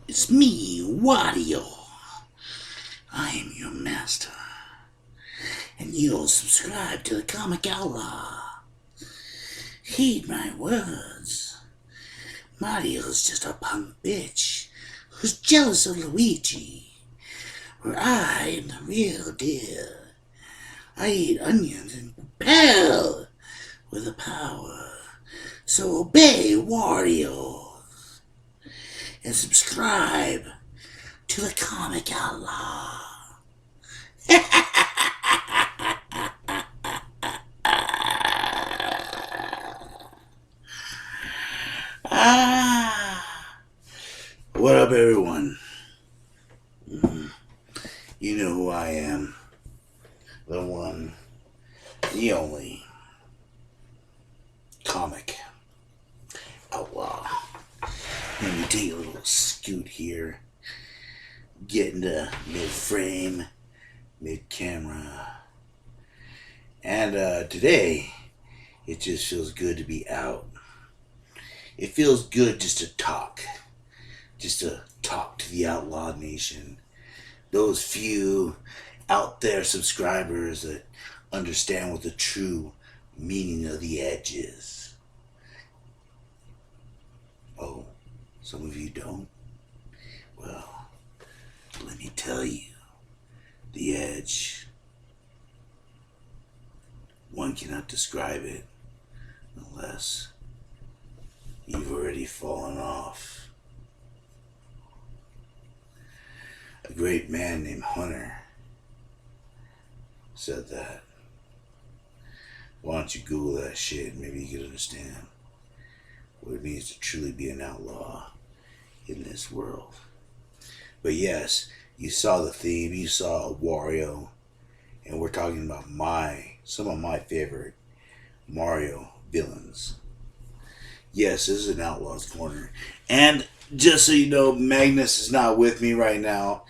It's me, Wario. I am your master. And you'll subscribe to the Comic Outlaw. Heed my words. Mario's just a punk bitch who's jealous of Luigi. Where I am the real deal. I eat onions and propel with the power. So obey Wario. And subscribe to the Comic Outlaw. What up, everyone? You know who I am. The one, the only Comic Outlaw. Let me take a little scoot here. Get into mid-frame, mid-camera. And today, it just feels good to be out. It feels good just to talk. Just to talk to the Outlaw Nation. Those few out there subscribers that understand what the true meaning of the edge is. Oh, some of you don't? Well, let me tell you, the edge, one cannot describe it unless you've already fallen off. A great man named Hunter said that. Why don't you Google that shit? Maybe you can understand what it means to truly be an outlaw in this world. But yes, you saw the theme, you saw Wario, and we're talking about some of my favorite Mario villains. Yes, this is an Outlaws Corner. And just so you know, Magnus is not with me right now.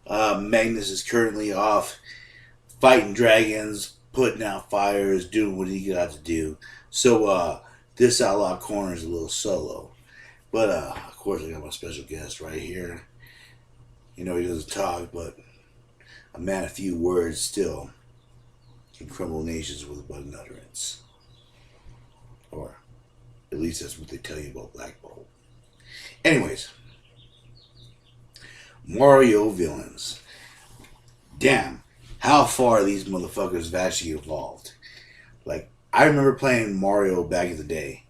Magnus is currently off fighting dragons, putting out fires, doing what he got to do. So this Outlaw Corner is a little solo. But of course I got my special guest right here. You know, he doesn't talk, but a man of few words still can crumble nations with a button utterance. Or at least that's what they tell you about Black Bolt. Anyways, Mario villains. Damn, how far these motherfuckers have actually evolved. Like, I remember playing Mario back in the day.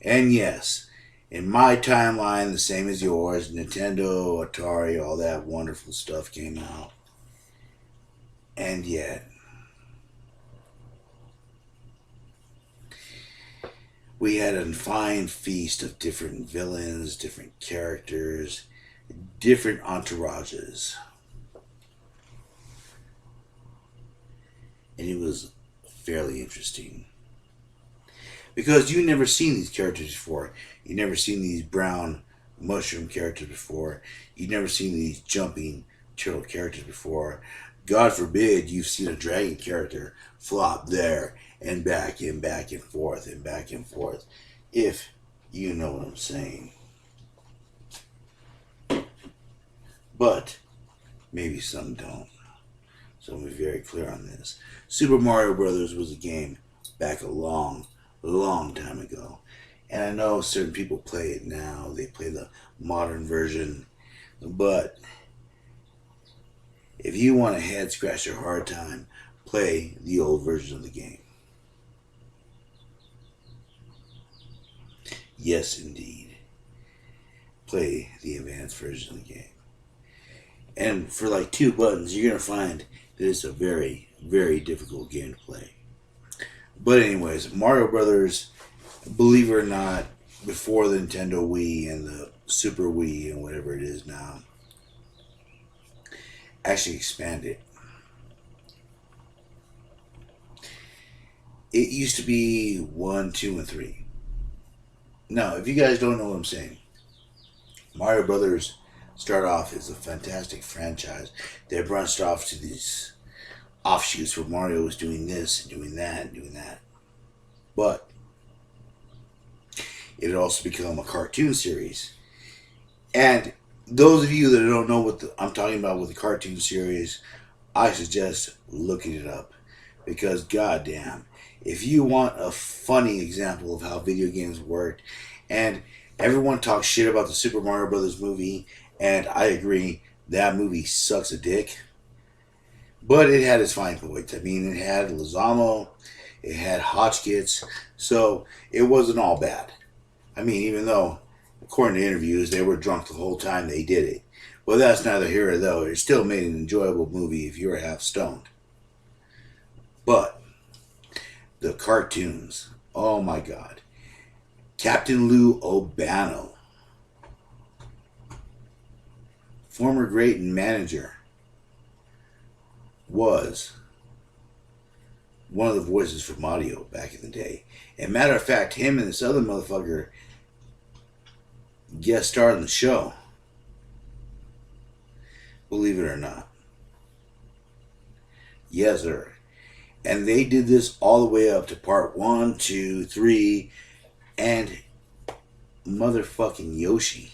And yes, in my timeline, the same as yours, Nintendo, Atari, all that wonderful stuff came out. And yet, we had a fine feast of different villains, different characters, different entourages. And it was fairly interesting. Because you never seen these characters before. You never seen these brown mushroom characters before. You never seen these jumping turtle characters before. God forbid you've seen a dragon character flop there and back and back and forth and back and forth. If you know what I'm saying. But maybe some don't. So I'm very clear on this. Super Mario Brothers was a game back a long time ago. And I know certain people play it now. They play the modern version. But if you want a head scratcher hard time, play the old version of the game. Yes, indeed. Play the advanced version of the game. And for like 2 buttons, you're going to find that it's a very, very difficult game to play. But anyways, Mario Brothers, believe it or not, before the Nintendo Wii and the Super Wii and whatever it is now, actually expanded. It used to be 1, 2, and 3. Now, if you guys don't know what I'm saying, Mario Brothers started off as a fantastic franchise. They branched off to these offshoots where Mario was doing this and doing that and doing that. But it had also become a cartoon series. And those of you that don't know what I'm talking about with the cartoon series, I suggest looking it up because goddamn, if you want a funny example of how video games work, and everyone talks shit about the Super Mario Brothers movie, and I agree that movie sucks a dick, but it had its fine points. I mean, it had Lozano, it had Hotchkiss, so it wasn't all bad. I mean, even though, according to interviews, they were drunk the whole time they did it. Well, that's neither here nor there. It still made an enjoyable movie if you were half stoned. But the cartoons, oh my god. Captain Lou Albano, former great manager, was one of the voices for Mario back in the day. And matter of fact, him and this other motherfucker guest starred in the show. Believe it or not. Yes, sir. And they did this all the way up to part 1, 2, 3, and motherfucking Yoshi.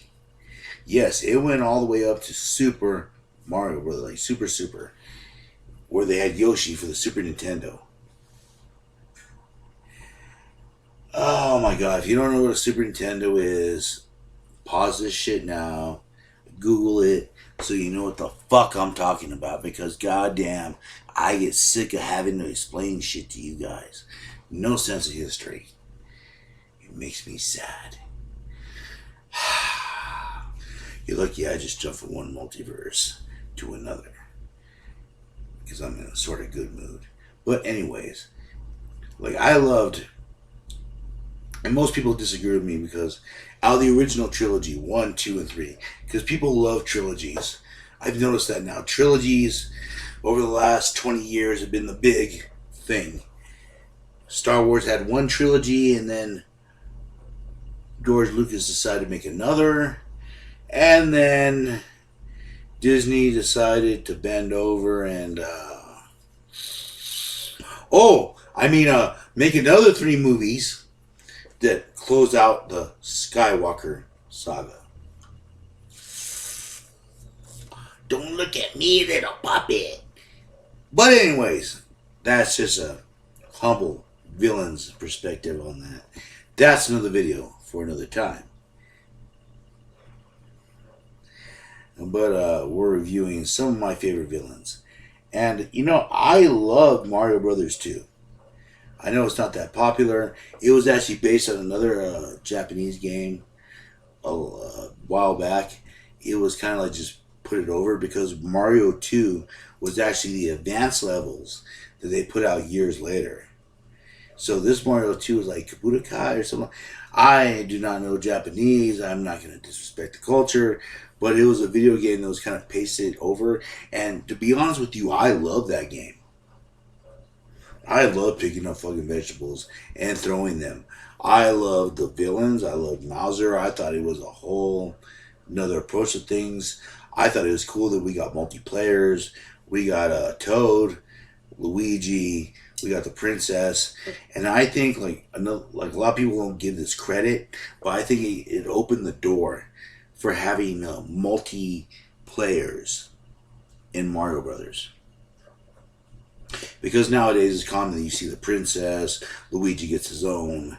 Yes, it went all the way up to Super Mario Bros. Like Super, where they had Yoshi for the Super Nintendo. Oh my god, if you don't know what a Super Nintendo is, pause this shit now, Google it, so you know what the fuck I'm talking about, because goddamn, I get sick of having to explain shit to you guys. No sense of history. It makes me sad. You're lucky I just jumped from one multiverse to another, because I'm in a sort of good mood. But anyways, like I loved, and most people disagree with me because out of the original trilogy, 1, 2, and 3, because people love trilogies. I've noticed that now. Trilogies over the last 20 years have been the big thing. Star Wars had one trilogy, and then George Lucas decided to make another, and then Disney decided to bend over and make another 3 movies that close out the Skywalker saga. Don't look at me, little puppet. But anyways, that's just a humble villain's perspective on that. That's another video for another time. But we're reviewing some of my favorite villains. And, I love Mario Brothers 2. I know it's not that popular. It was actually based on another Japanese game a while back. It was kind of like just put it over because Mario 2 was actually the advanced levels that they put out years later. So this Mario 2 is like Kabutokai or something. I do not know Japanese. I'm not going to disrespect the culture. But it was a video game that was kind of pasted over. And to be honest with you, I love that game. I love picking up fucking vegetables and throwing them. I love the villains. I love Mauser. I thought it was a whole another approach to things. I thought it was cool that we got multiplayers. We got Toad, Luigi. We got the princess, and I think like a lot of people don't give this credit, but I think it opened the door for having multiplayers in Mario Brothers. Because nowadays it's common that you see the princess, Luigi gets his own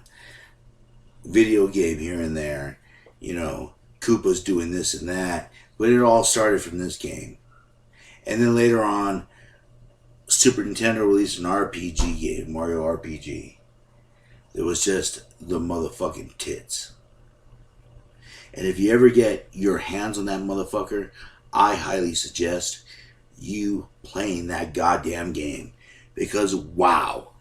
video game here and there, Koopa's doing this and that, but it all started from this game. And then later on, Super Nintendo released an RPG game, Mario RPG. It was just the motherfucking tits. And if you ever get your hands on that motherfucker, I highly suggest you playing that goddamn game. Because, wow,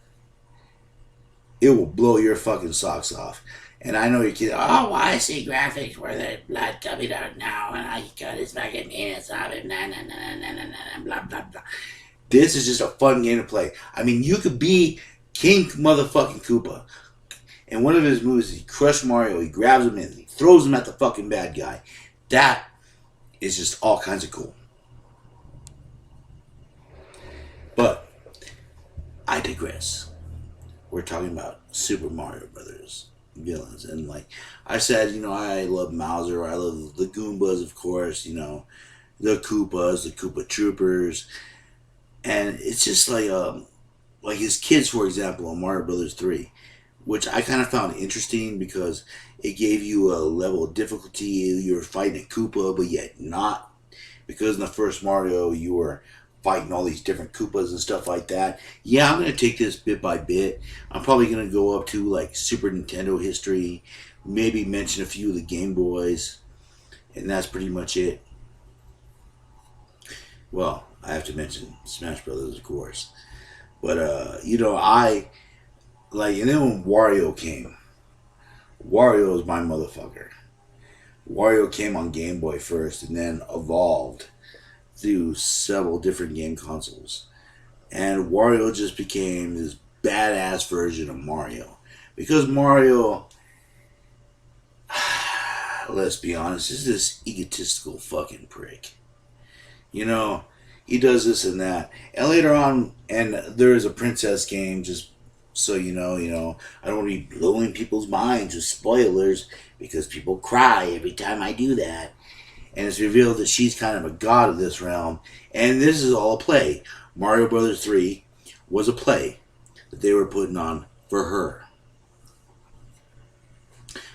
it will blow your fucking socks off. And I know you're kidding. Oh, I see graphics where the blood coming out now, and I cut his fucking penis off, and blah, blah, blah. This is just a fun game to play. I mean, you could be King motherfucking Koopa. In one of his moves, he crushed Mario, he grabs him and he throws him at the fucking bad guy. That is just all kinds of cool. But I digress. We're talking about Super Mario Brothers villains. And like I said, I love Mauser. I love the Goombas, of course. The Koopas, the Koopa Troopers, and it's just like his kids, for example, on Mario Brothers 3, which I kind of found interesting because it gave you a level of difficulty. You were fighting a Koopa, but yet not. Because in the first Mario, you were fighting all these different Koopas and stuff like that. Yeah, I'm going to take this bit by bit. I'm probably going to go up to like Super Nintendo history, maybe mention a few of the Game Boys, and that's pretty much it. Well, I have to mention Smash Brothers, of course. But, I, like, and then when Wario came, Wario was my motherfucker. Wario came on Game Boy first and then evolved through several different game consoles. And Wario just became this badass version of Mario. Because Mario, let's be honest, is this egotistical fucking prick. He does this and that. And later on, and there is a princess game, just so I don't want to be blowing people's minds with spoilers because people cry every time I do that. And it's revealed that she's kind of a god of this realm. And this is all a play. Mario Brothers 3 was a play that they were putting on for her.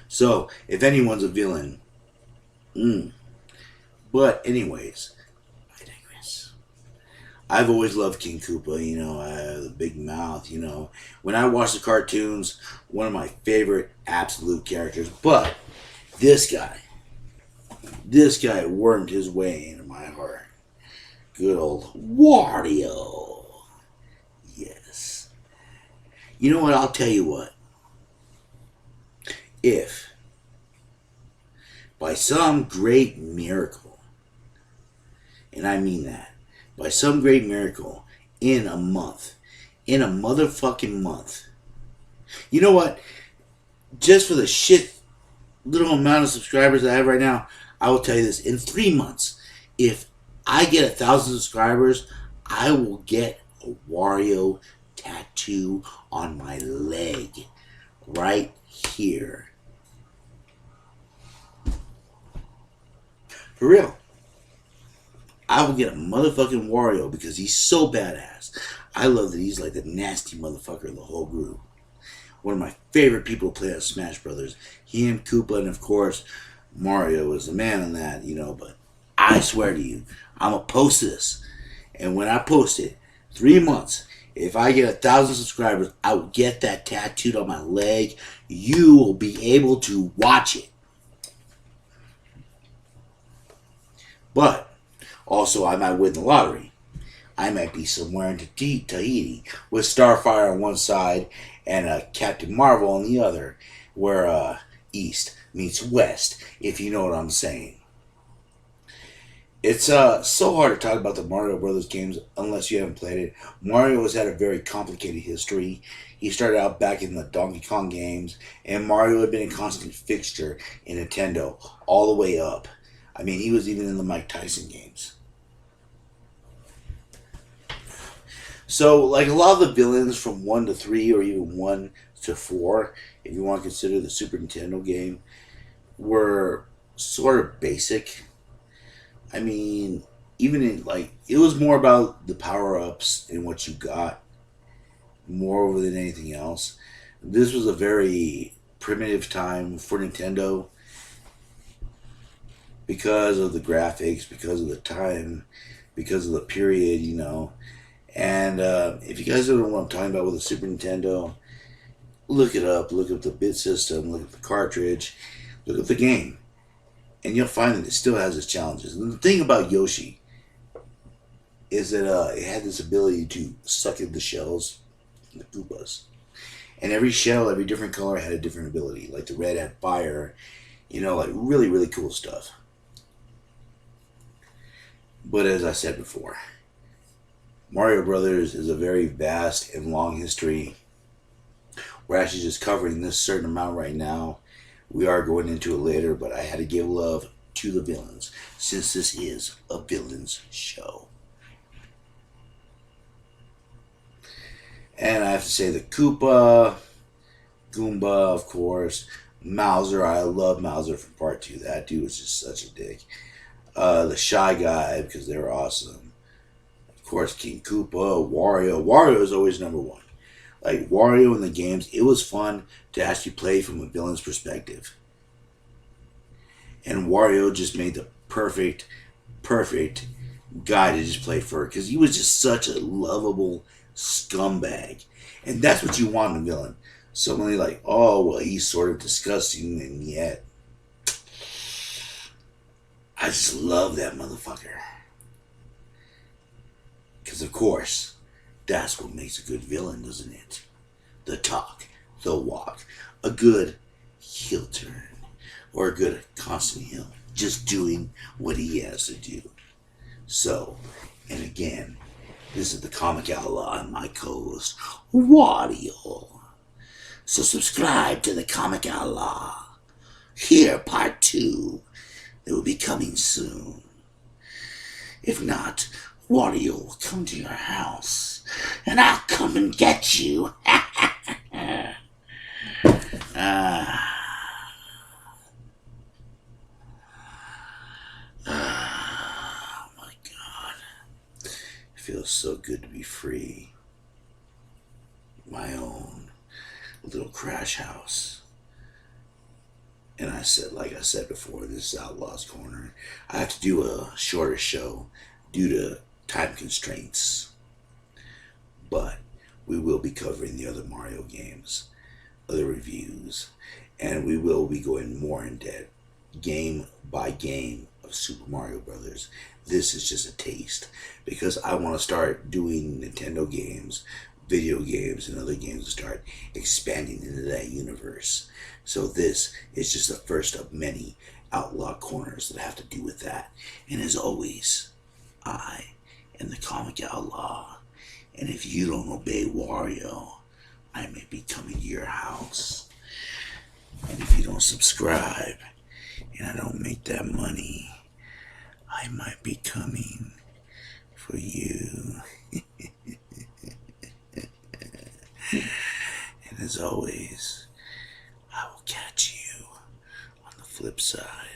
So, if anyone's a villain, But anyways, I digress. I've always loved King Koopa, the big mouth, When I watch the cartoons, one of my favorite absolute characters. But this guy wormed his way into my heart. Good old Wario. Yes. You know what? I'll tell you what. If, by some great miracle, and I mean that, by some great miracle, in a motherfucking month, you know what? Just for the shit little amount of subscribers I have right now, I will tell you this. In 3 months, if I get 1,000 subscribers, I will get a Wario tattoo on my leg. Right here. For real. I will get a motherfucking Wario because he's so badass. I love that he's like the nasty motherfucker of the whole group. One of my favorite people to play on Smash Brothers. He and Koopa, and of course, Mario is the man on that, but I swear to you, I'm going to post this. And when I post it, 3 months, if I get 1,000 subscribers, I will get that tattooed on my leg. You will be able to watch it. But also, I might win the lottery. I might be somewhere in Tahiti with Starfire on one side and Captain Marvel on the other, where East meets West, if you know what I'm saying. It's so hard to talk about the Mario Brothers games unless you haven't played it. Mario has had a very complicated history. He started out back in the Donkey Kong games, and Mario had been a constant fixture in Nintendo all the way up. I mean, he was even in the Mike Tyson games. So, like a lot of the villains from 1 to 3 or even 1 to 4, if you want to consider the Super Nintendo game, were sort of basic. I mean, even in, it was more about the power-ups and what you got, more than anything else. This was a very primitive time for Nintendo because of the graphics, because of the time, because of the period, And if you guys don't know what I'm talking about with the Super Nintendo, look it up. Look up the bit system, look at the cartridge, look at the game. And you'll find that it still has its challenges. And the thing about Yoshi is that it had this ability to suck in the shells, the Koopas. And every shell, every different color had a different ability. Like the red had fire, really, really cool stuff. But as I said before, Mario Brothers is a very vast and long history. We're actually just covering this certain amount right now. We are going into it later, but I had to give love to the villains since this is a villains show. And I have to say the Koopa, Goomba, of course. Mauser, I love Mauser from Part 2. That dude was just such a dick. The Shy Guy, because they were awesome. Of course, King Koopa, Wario. Wario is always number one. Like, Wario in the games, it was fun to actually play from a villain's perspective. And Wario just made the perfect guy to just play for, because he was just such a lovable scumbag. And that's what you want in a villain. Somebody like, oh, well, he's sort of disgusting, and yet I just love that motherfucker. Because, of course, that's what makes a good villain, doesn't it? The talk, the walk, a good heel turn, or a good constant heel. Just doing what he has to do. So, and again, this is the Comic Outlaw and my co-host, Wario. So subscribe to the Comic Outlaw. Here, part 2. It will be coming soon. If not, Wario will come to your house, and I'll come and get you. Oh my God. It feels so good to be free. My own little crash house. And I said, like I said before, this is Outlaws Corner. I have to do a shorter show due to time constraints. But we will be covering the other Mario games, other reviews, and we will be going more in depth, game by game, of Super Mario Brothers. This is just a taste, because I want to start doing Nintendo games, video games, and other games to start expanding into that universe. So this is just the first of many Outlaw Corners that have to do with that. And as always, I am the Comic Outlaw. And if you don't obey Wario, I may be coming to your house. And if you don't subscribe, and I don't make that money, I might be coming for you. And as always, I will catch you on the flip side.